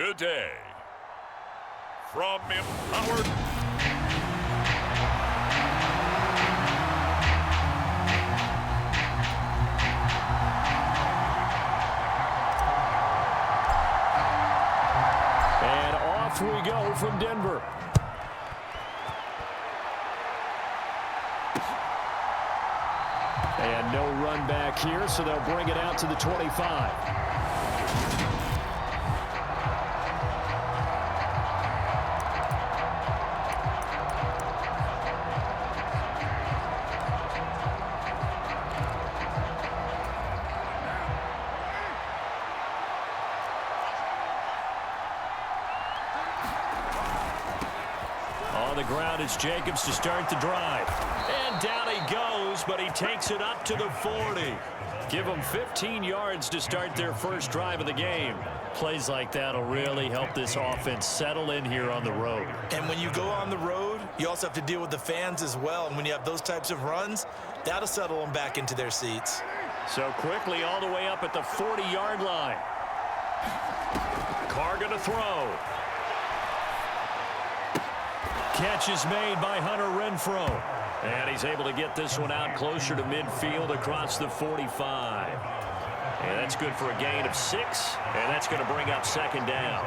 today. From Empowered. And off we go from Denver. And no run back here, so they'll bring it out to the 25. On the ground, it's Jacobs to start the drive. And down he goes, but he takes it up to the 40. Give them 15 yards to start their first drive of the game. Plays like that will really help this offense settle in here on the road. And when you go on the road, you also have to deal with the fans as well. And when you have those types of runs, that'll settle them back into their seats. So quickly all the way up at the 40-yard line. Carr going to throw. Catch is made by Hunter Renfrow. And he's able to get this one out closer to midfield across the 45. And that's good for a gain of 6. And that's going to bring up second down.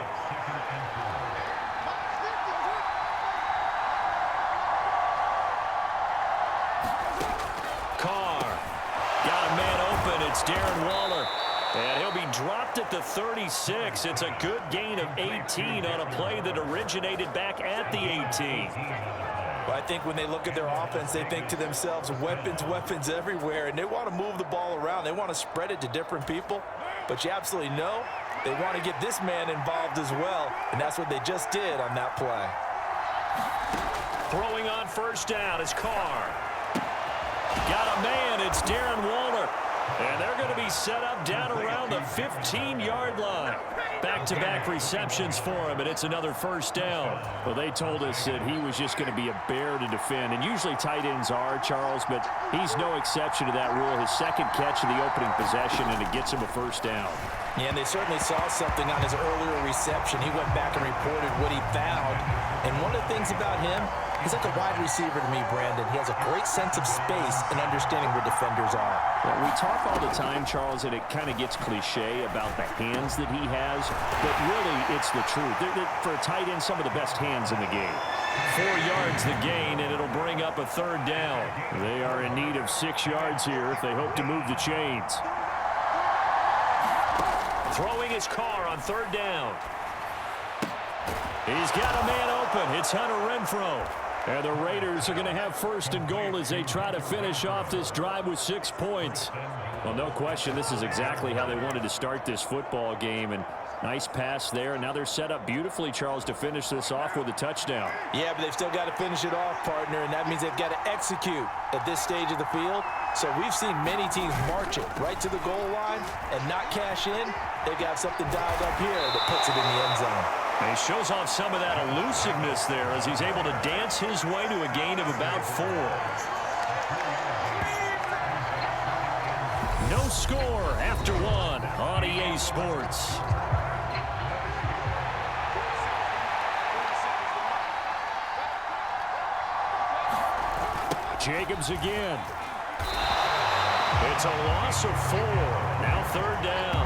Carr. Got a man open. It's Darren Waller. And he'll be dropped at the 36. It's a good gain of 18 on a play that originated back at the 18. Well, I think when they look at their offense, they think to themselves, weapons everywhere, and they want to move the ball around. They want to spread it to different people. But you absolutely know they want to get this man involved as well, and that's what they just did on that play. Throwing on first down is Carr. Got a man. It's Darren Waller. And they're going to be set up down around the 15-yard line. Back-to-back receptions for him, and it's another first down. Well, they told us that he was just going to be a bear to defend, and usually tight ends are, Charles, but he's no exception to that rule. His second catch of the opening possession, and it gets him a first down. Yeah, and they certainly saw something on his earlier reception. He went back and reported what he found. And one of the things about him, he's like a wide receiver to me, Brandon. He has a great sense of space and understanding where defenders are. Well, we talk all the time, Charles, and it kind of gets cliche about the hands that he has, but really it's the truth. For a tight end, some of the best hands in the game. 4 yards the gain, and it'll bring up a third down. They are in need of 6 yards here if they hope to move the chains. Throwing his Carr on third down. He's got a man open. It's Hunter Renfrow. And the Raiders are going to have first and goal as they try to finish off this drive with 6 points. Well, no question, this is exactly how they wanted to start this football game. And nice pass there. Now they're set up beautifully, Charles, to finish this off with a touchdown. Yeah, but they've still got to finish it off, partner, and that means they've got to execute at this stage of the field. So we've seen many teams march it right to the goal line and not cash in. They've got something dialed up here that puts it in the end zone. And he shows off some of that elusiveness there as he's able to dance his way to a gain of about 4. No score after 1 on EA Sports. Jacobs again. It's a loss of 4. Now third down.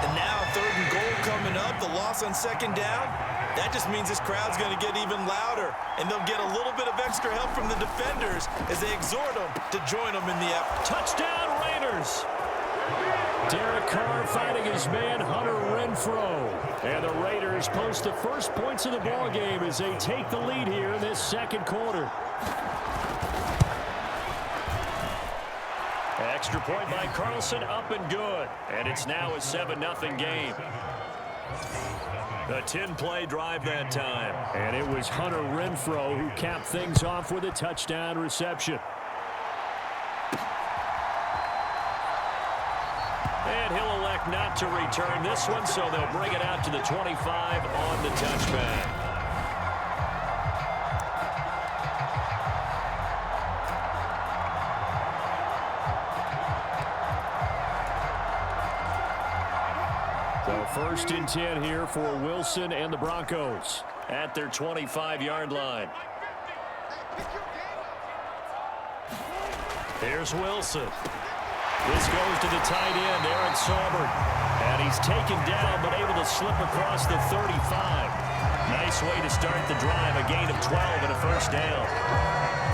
And now third and goal coming up. The loss on second down. That just means this crowd's going to get even louder. And they'll get a little bit of extra help from the defenders as they exhort them to join them in the effort. Touchdown Raiders. Derek Carr fighting his man Hunter Renfrow. And the Raiders post the first points of the ball game as they take the lead here in this second quarter. Extra point by Carlson, up and good. And it's now a 7-0 game. A 10-play drive that time. And it was Hunter Renfrow who capped things off with a touchdown reception. And he'll elect not to return this one, so they'll bring it out to the 25 on the touchback. So First and 10 here for Wilson and the Broncos at their 25-yard line. Here's Wilson. This goes to the tight end, Aaron Saubert. And he's taken down, but able to slip across the 35. Nice way to start the drive, a gain of 12 and a first down.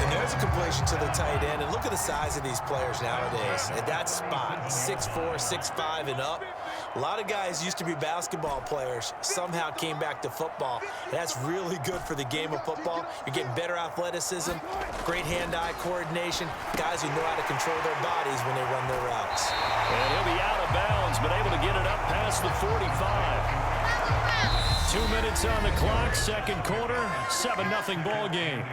And there's a completion to the tight end. And look at the size of these players nowadays. At that spot, 6'4", 6'5", and up. A lot of guys used to be basketball players, somehow came back to football. And that's really good for the game of football. You're getting better athleticism, great hand-eye coordination, guys who know how to control their bodies when they run their routes. And he'll be out of bounds, but able to get it up past the 45. 2 minutes on the clock, second quarter, 7-0 ball game.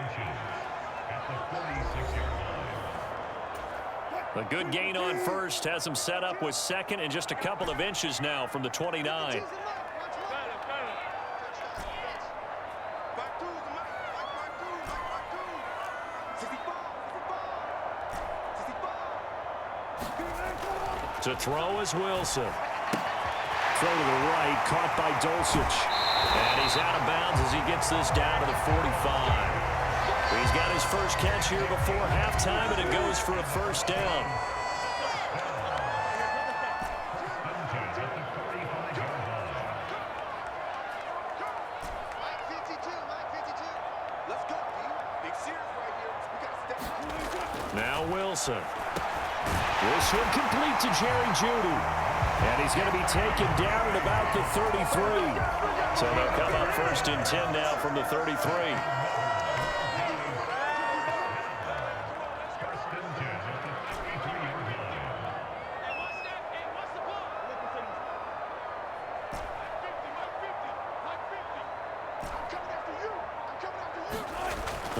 A good gain on first has him set up with second and just a couple of inches now from the 29. To throw is Wilson. Throw to the right, caught by Dulcich. And he's out of bounds as he gets this down to the 45. He's got his first catch here before halftime, and it goes for a first down. Now Wilson. This one complete to Jerry Jeudy. And he's going to be taken down at about the 33. So they'll come up first and 10 now from the 33.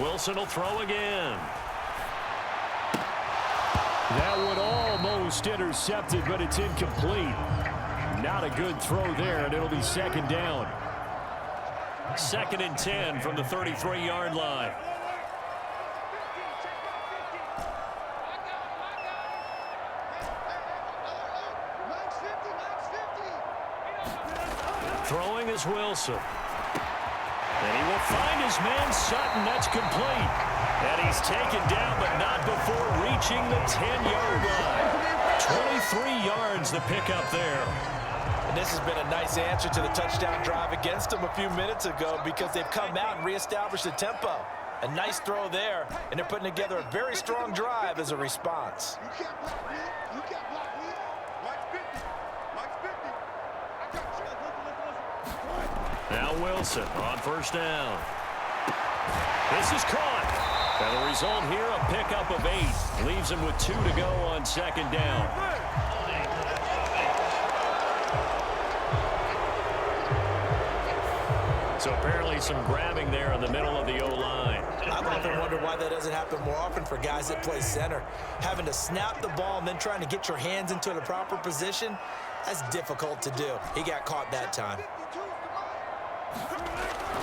Wilson will throw again. That one almost intercepted, but it's incomplete. Not a good throw there, and it'll be second down. Second and 10 from the 33-yard line. Throwing is Wilson. And he will find his man Sutton. That's complete. And he's taken down, but not before reaching the 10-yard line. 23 yards the pickup there. And this has been a nice answer to the touchdown drive against them a few minutes ago because they've come out and reestablished the tempo. A nice throw there, and they're putting together a very strong drive as a response. Now Wilson on first down. This is caught. And the result here, a pickup of 8. Leaves him with 2 to go on second down. So apparently some grabbing there in the middle of the O-line. I've often wondered why that doesn't happen more often for guys that play center. Having to snap the ball and then trying to get your hands into the proper position, that's difficult to do. He got caught that time.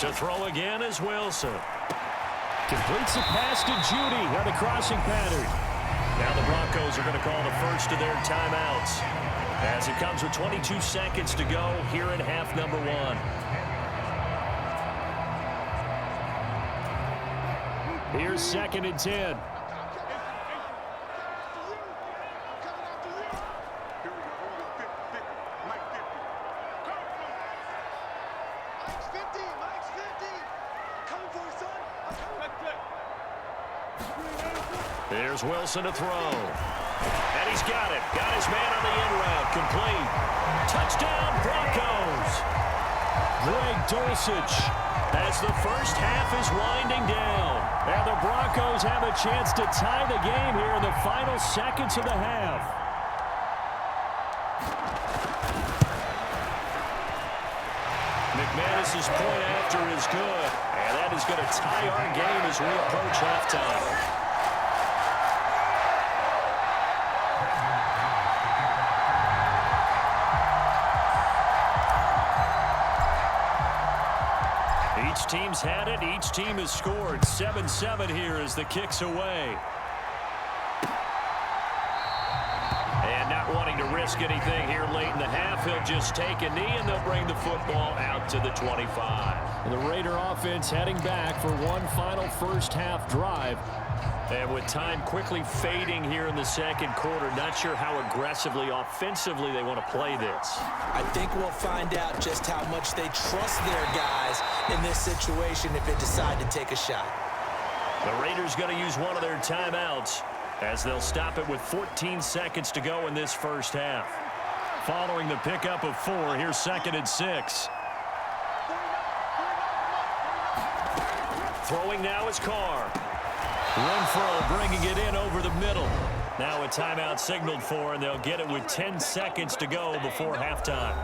To throw again is Wilson. Completes the pass to Jeudy on the crossing pattern. Now the Broncos are going to call the first of their timeouts as it comes with 22 seconds to go here in half number 1. Here's second and 10. There's Wilson to throw. And he's got it. Got his man on the end route. Complete. Touchdown, Broncos. Greg Dulcich as the first half is winding down. And the Broncos have a chance to tie the game here in the final seconds of the half. McManus's point after is good. And that is going to tie our game as we approach halftime. Each team's had it. Each team has scored. 7-7 here as the kick's away. And not wanting looking to risk anything here late in the half. He'll just take a knee, and they'll bring the football out to the 25. The Raider offense heading back for one final first-half drive. And with time quickly fading here in the second quarter, not sure how aggressively, offensively they want to play this. I think we'll find out just how much they trust their guys in this situation if they decide to take a shot. The Raiders going to use one of their timeouts as they'll stop it with 14 seconds to go in this first half. Following the pickup of 4, here's 2nd and 6. Throwing now is Carr. Renfro bringing it in over the middle. Now a timeout signaled for, and they'll get it with 10 seconds to go before halftime.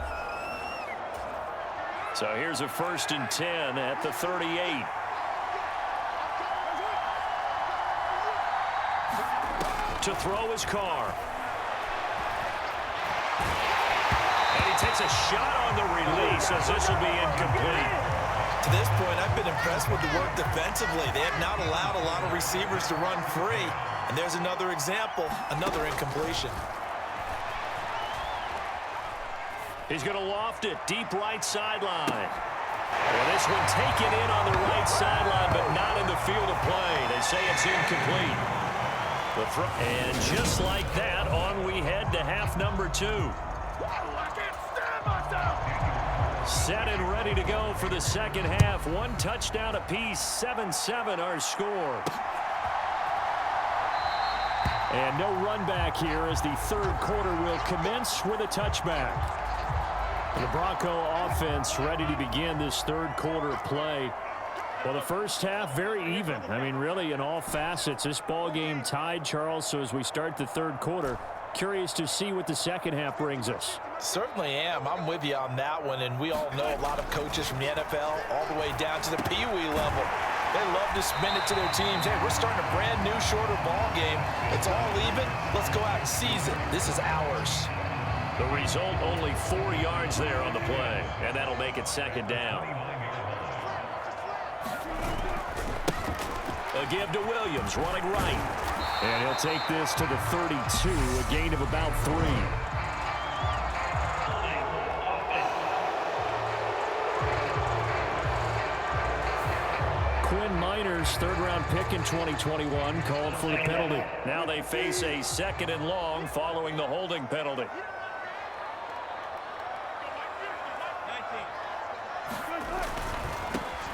So here's a 1st and 10 at the 38. To throw is Carr. And he takes a shot on the release as this will be incomplete. To this point, I've been impressed with the work defensively. They have not allowed a lot of receivers to run free. And there's another example, another incompletion. He's going to loft it deep right sideline. Well, this one taken in on the right sideline, but not in the field of play. They say it's incomplete. And just like that, on we head to half number 2. Set and ready to go for the second half. One touchdown apiece, 7-7 our score. And no run back here as the third quarter will commence with a touchback. The Bronco offense ready to begin this third quarter play. Well, the first half very even. I mean, really in all facets. This ball game tied, Charles. So as we start the third quarter, curious to see what the second half brings us. Certainly am. I'm with you on that one. And we all know a lot of coaches from the NFL all the way down to the Pee Wee level. They love to spin it to their teams. Hey, we're starting a brand new, shorter ball game. It's all even. Let's go out and seize it. This is ours. The result, only 4 yards there on the play. And that'll make it second down. A give to Williams, running right. And he'll take this to the 32, a gain of about 3. Quinn Miners, third-round pick in 2021, called for the penalty. Now they face a 2nd and long following the holding penalty.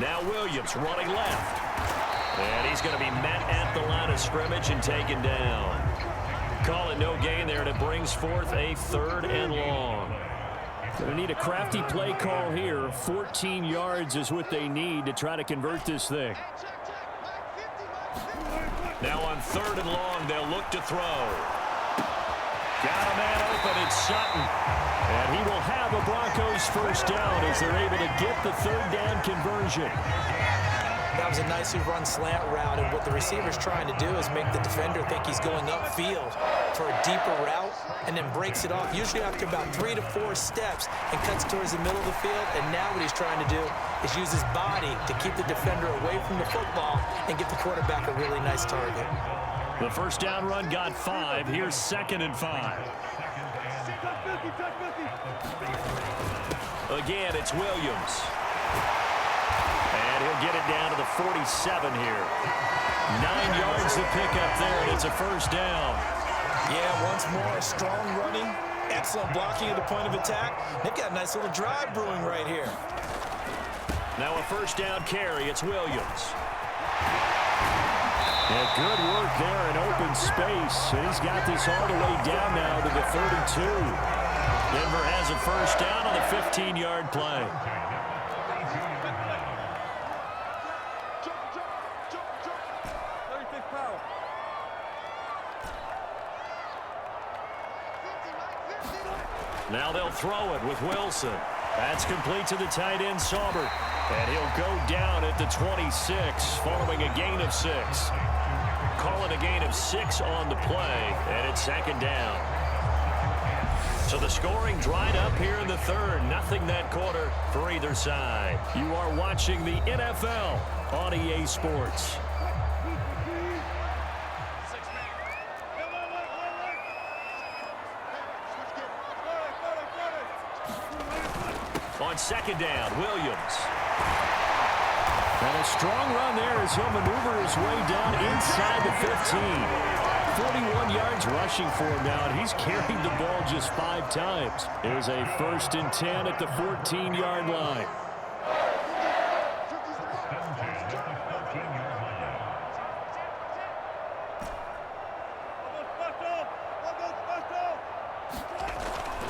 Now Williams running left. And he's going to be met at the line of scrimmage and taken down. Call it no gain there, and it brings forth a 3rd and long. Going to need a crafty play call here. 14 yards is what they need to try to convert this thing. Now on 3rd and long, they'll look to throw. Got a man open, it's Sutton. And he will have a Broncos first down as they're able to get the 3rd down conversion. That was a nicely run slant route, and what the receiver's trying to do is make the defender think he's going upfield for a deeper route and then breaks it off, usually after about 3 to 4 steps, and cuts towards the middle of the field. And now what he's trying to do is use his body to keep the defender away from the football and get the quarterback a really nice target. The first down run got 5. Here's 2nd and 5. Again, it's Williams. And he'll get it down to the 47 here. 9 yards to pick up there, and it's a first down. Yeah, once more, strong running, excellent blocking at the point of attack. They've got a nice little drive brewing right here. Now a first down carry, it's Williams. Yeah, good work there in open space. And he's got this all the way down now to the 32. Denver has a first down on the 15-yard play. Now they'll throw it with Wilson. That's complete to the tight end, Saubert. And he'll go down at the 26 following a gain of 6. Call it a gain of 6 on the play, and it's second down. So the scoring dried up here in the third. Nothing that quarter for either side. You are watching the NFL on EA Sports. second down. Williams. And a strong run there as he'll maneuver his way down inside the 15. 41 yards rushing for him now, and he's carried the ball just 5 times. Here's a 1st and 10 at the 14-yard line.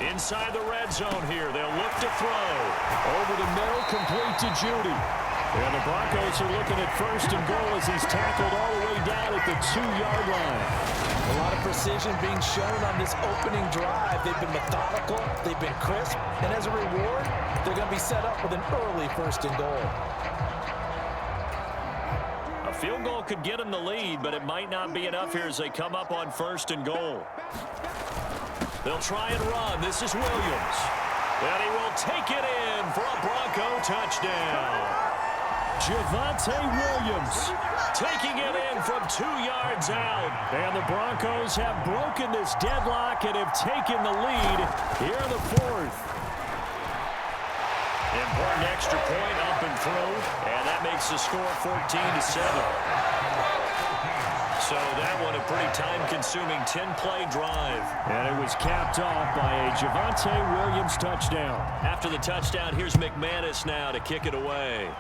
Inside the red zone here. They'll look to throw. Over the middle, complete to Judy. And the Broncos are looking at 1st and goal as he's tackled all the way down at the 2-yard line. A lot of precision being shown on this opening drive. They've been methodical. They've been crisp. And as a reward, they're going to be set up with an early 1st and goal. A field goal could get them the lead, but it might not be enough here as they come up on 1st and goal. They'll try and run. This is Williams. And he will take it in for a Bronco touchdown. Javonte Williams taking it in from 2 yards out. And the Broncos have broken this deadlock and have taken the lead here in the 4th. Important extra point up and through, and that makes the score 14-7. So that one a pretty time-consuming 10-play drive. And it was capped off by a Javonte Williams touchdown. After the touchdown, here's McManus now to kick it away.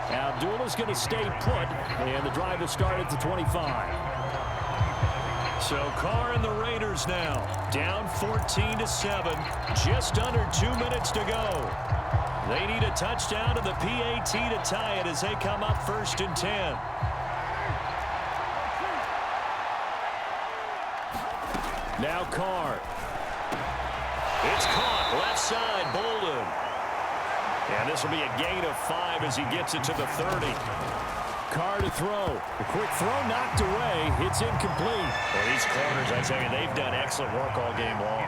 Abdullah's going to stay put, and the drive will start at the 25. So Carr and the Raiders now down 14-7, just under 2 minutes to go. They need a touchdown to the PAT to tie it as they come up 1st and 10. Now Carr. It's caught left side, Bolden. And this will be a gain of 5 as he gets it to the 30. Carr to throw. The quick throw knocked away. It's incomplete. Well, these corners, I tell you, they've done excellent work all game long.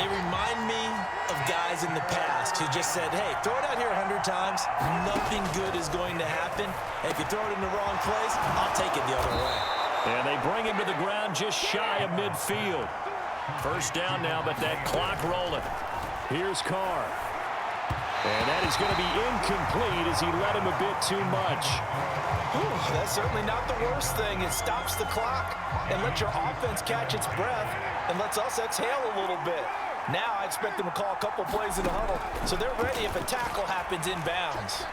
They remind me of guys in the past who just said, hey, throw it out here 100 times. Nothing good is going to happen. And if you throw it in the wrong place, I'll take it the other way. And they bring him to the ground just shy of midfield. 1st down now, but that clock rolling. Here's Carr. And that is going to be incomplete as he led him a bit too much. Whew, that's certainly not the worst thing. It stops the clock and lets your offense catch its breath and lets us exhale a little bit. Now I expect them to call a couple plays in the huddle, so they're ready if a tackle happens inbounds.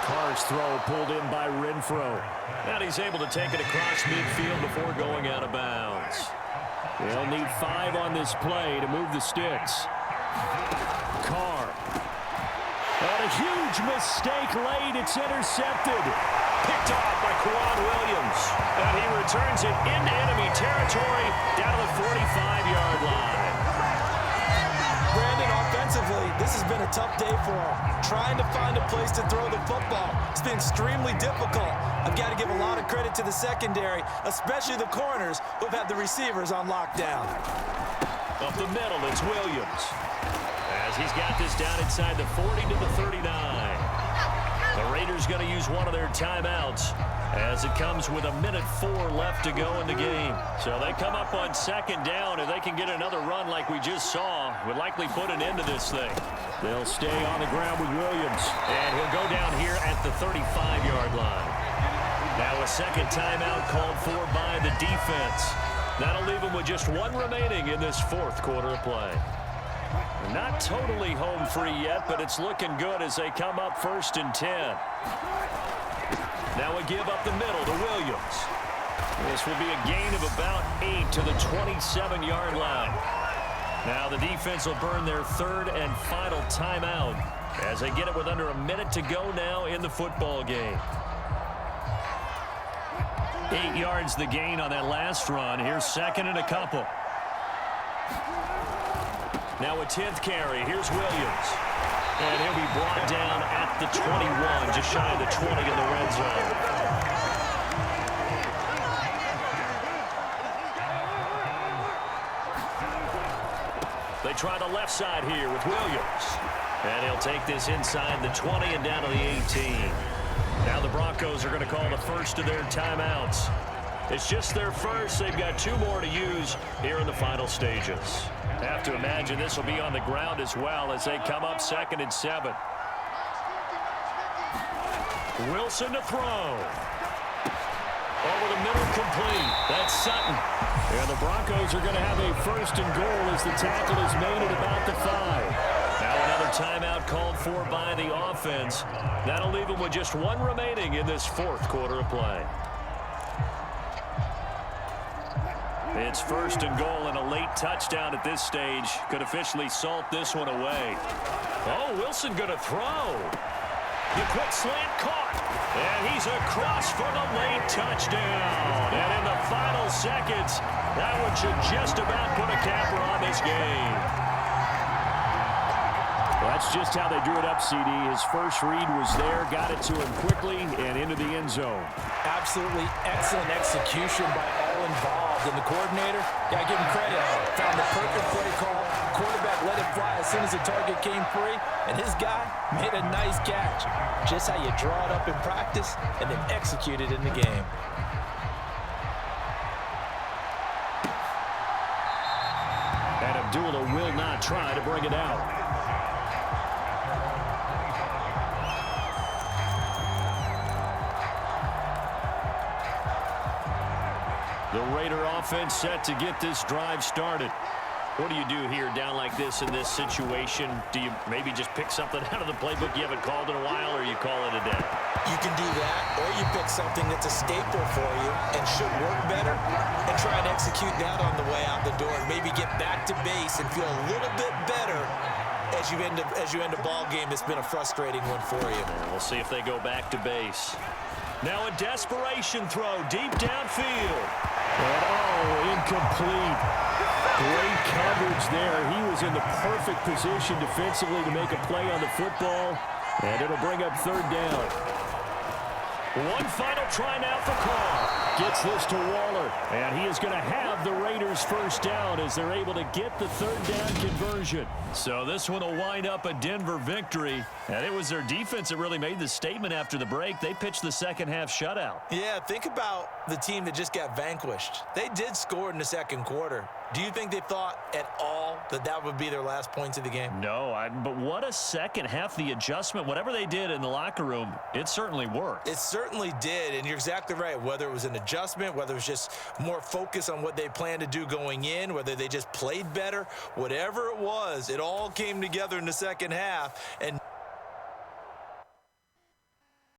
Carr's throw pulled in by Renfro. And he's able to take it across midfield before going out of bounds. They'll need 5 on this play to move the sticks. Carr. And a huge mistake late. It's intercepted. Picked off by Quan Williams. And he returns it into enemy territory down to the 45-yard line. Brandon, offensively, this has been a tough day for him. Trying to find a place to throw the football. It's been extremely difficult. I've got to give a lot of credit to the secondary, especially the corners who've had the receivers on lockdown. Up the middle, it's Williams. As he's got this down inside the 40 to the 39. The Raiders going to use one of their timeouts as it comes with 1:04 left to go in the game. So they come up on 2nd down. If they can get another run like we just saw, would likely put an end to this thing. They'll stay on the ground with Williams. And he'll go down here at the 35-yard line. Now a 2nd timeout called for by the defense. That'll leave them with just 1 remaining in this 4th quarter of play. Not totally home free yet, but it's looking good as they come up 1st and 10. Now a give up the middle to Williams. This will be a gain of about 8 to the 27-yard line. Now the defense will burn their 3rd and final timeout as they get it with under a minute to go now in the football game. 8 yards the gain on that last run. Here's 2nd and a couple. Now a 10th carry. Here's Williams. And he'll be brought down at the 21, just shy of the 20 in the red zone. They try the left side here with Williams. And he'll take this inside the 20 and down to the 18. Now the Broncos are going to call the first of their timeouts. It's just their first. They've got 2 more to use here in the final stages. Have to imagine this will be on the ground as well as they come up 2nd and 7. Wilson to throw. Over the middle, complete. That's Sutton. And the Broncos are going to have a 1st and goal as the tackle is made at about the 5. Now another timeout called for by the offense. That'll leave them with just 1 remaining in this 4th quarter of play. It's 1st and goal, and a late touchdown at this stage could officially salt this one away. Oh, Wilson going to throw. The quick slant caught. And he's across for the late touchdown. And in the final seconds, that one should just about put a capper on this game. Well, that's just how they drew it up, CD. His first read was there, got it to him quickly, and into the end zone. Absolutely excellent execution by all involved. And the coordinator, got to give him credit, found the perfect play call. Quarterback let it fly as soon as the target came free, and his guy made a nice catch. Just how you draw it up in practice and then execute it in the game. And Abdullah will not try to bring it out. The Raider offense set to get this drive started. What do you do here down like this in this situation? Do you maybe just pick something out of the playbook you haven't called in a while, or you call it a day? You can do that, or you pick something that's a staple for you and should work better and try and execute that on the way out the door and maybe get back to base and feel a little bit better as you end a ball game that's been a frustrating one for you. And we'll see if they go back to base. Now a desperation throw deep downfield. And incomplete. Great coverage there. He was in the perfect position defensively to make a play on the football, and it'll bring up 3rd down. One final try now for Carr. Gets this to Waller, and he is going to have the Raiders' 1st down as they're able to get the 3rd down conversion. So this one will wind up a Denver victory, and it was their defense that really made the statement after the break. They pitched the 2nd half shutout. Yeah, think about the team that just got vanquished. They did score in the 2nd quarter. Do you think they thought at all that that would be their last points of the game? No, but what a 2nd half. The adjustment, whatever they did in the locker room, it certainly worked. It certainly did, and you're exactly right. Whether it was an adjustment, whether it was just more focus on what they planned to do going in, whether they just played better, whatever it was, it all came together in the 2nd half. And